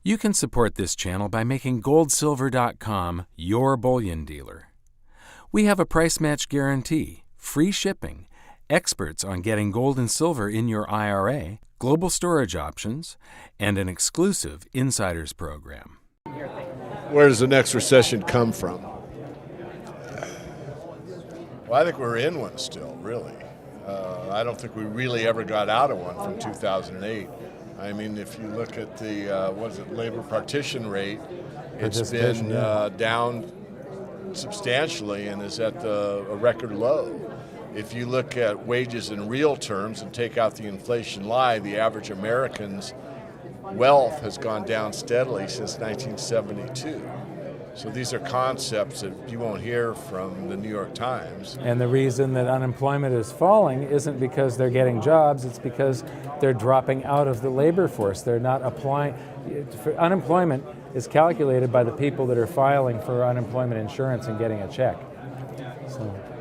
You can support this channel by making goldsilver.com your bullion dealer. We have a price match guarantee, free shipping, experts on getting gold and silver in your IRA, global storage options, and an exclusive insiders program. Where does the next recession come from? Well, I think we're in one still, really. I don't think we really ever got out of one from 2008. I mean, if you look at the, labor partition rate, it's been down substantially and is at a record low. If you look at wages in real terms and take out the inflation lie, the average American's wealth has gone down steadily since 1972. So these are concepts that you won't hear from the New York Times. And the reason that unemployment is falling isn't because they're getting jobs, it's because they're dropping out of the labor force. They're not applying. Unemployment is calculated by the people that are filing for unemployment insurance and getting a check.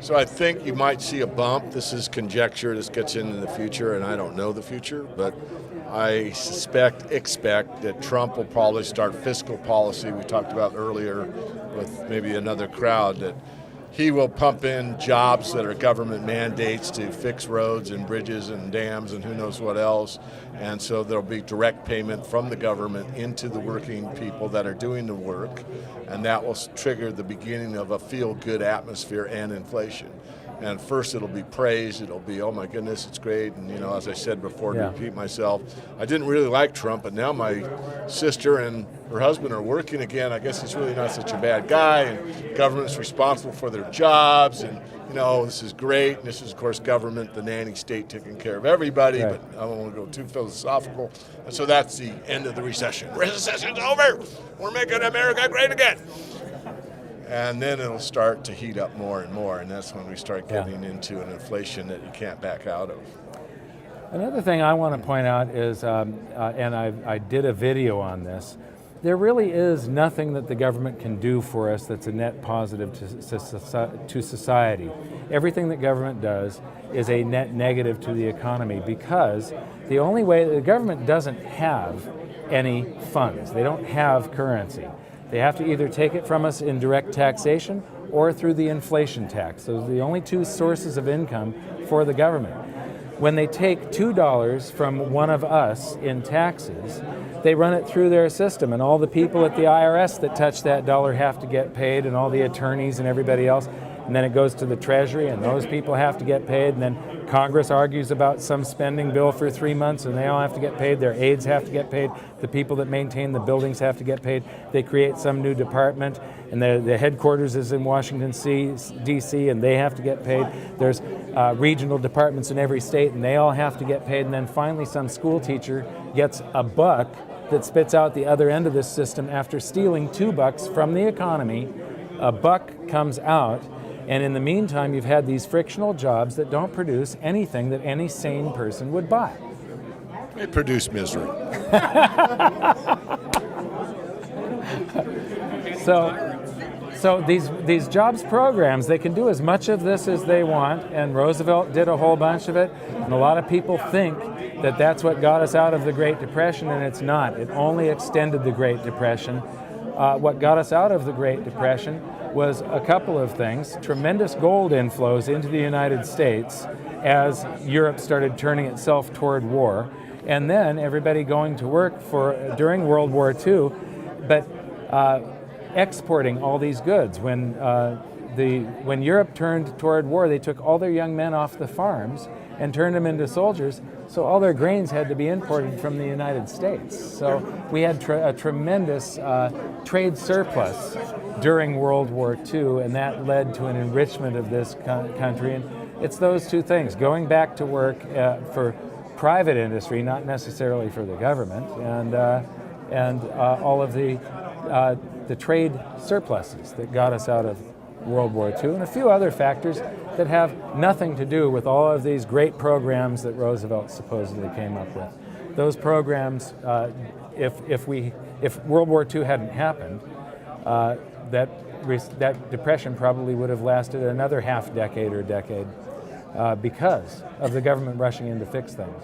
So I think you might see a bump. This is conjecture. This gets into the future, and I don't know the future, but I expect that Trump will probably start fiscal policy we talked about earlier with maybe another crowd, that he will pump in jobs that are government mandates to fix roads and bridges and dams and who knows what else. And so there'll be direct payment from the government into the working people that are doing the work. And that will trigger the beginning of a feel-good atmosphere and inflation. And first it'll be praise, it'll be, oh my goodness, it's great. And as I said before, to repeat myself, I didn't really like Trump, but now my sister and her husband are working again. I guess he's really not such a bad guy, and government's responsible for their jobs, and this is great. And this is, of course, government, the nanny state taking care of everybody, but I don't want to go too philosophical. And so that's the end of the recession. Recession's over! We're making America great again! And then it'll start to heat up more and more, and that's when we start getting into an inflation that you can't back out of. Another thing I want to point out is, and I did a video on this, there really is nothing that the government can do for us that's a net positive to society. Everything that government does is a net negative to the economy, because the only way, the government doesn't have any funds. They don't have currency. They have to either take it from us in direct taxation or through the inflation tax. Those are the only two sources of income for the government. When they take $2 from one of us in taxes, they run it through their system, and all the people at the IRS that touch that dollar have to get paid, and all the attorneys and everybody else. And then it goes to the Treasury, and those people have to get paid, and then Congress argues about some spending bill for 3 months, and they all have to get paid. Their aides have to get paid. The people that maintain the buildings have to get paid. They create some new department, and the headquarters is in Washington, D.C., and they have to get paid. There's regional departments in every state, and they all have to get paid. And then finally some school teacher gets a buck that spits out the other end of this system after stealing $2 from the economy. A buck comes out. And in the meantime, you've had these frictional jobs that don't produce anything that any sane person would buy. They produce misery. So these jobs programs, they can do as much of this as they want, and Roosevelt did a whole bunch of it, and a lot of people think that that's what got us out of the Great Depression, and it's not. It only extended the Great Depression. What got us out of the Great Depression was a couple of things: tremendous gold inflows into the United States as Europe started turning itself toward war, and then everybody going to work during World War II, but exporting all these goods. When Europe turned toward war, they took all their young men off the farms and turned them into soldiers, so all their grains had to be imported from the United States. So we had a tremendous trade surplus during World War II, and that led to an enrichment of this country. And it's those two things: going back to work for private industry, not necessarily for the government, and all of the trade surpluses that got us out of World War II, and a few other factors that have nothing to do with all of these great programs that Roosevelt supposedly came up with. Those programs, if World War II hadn't happened, that depression probably would have lasted another half decade or decade because of the government rushing in to fix things.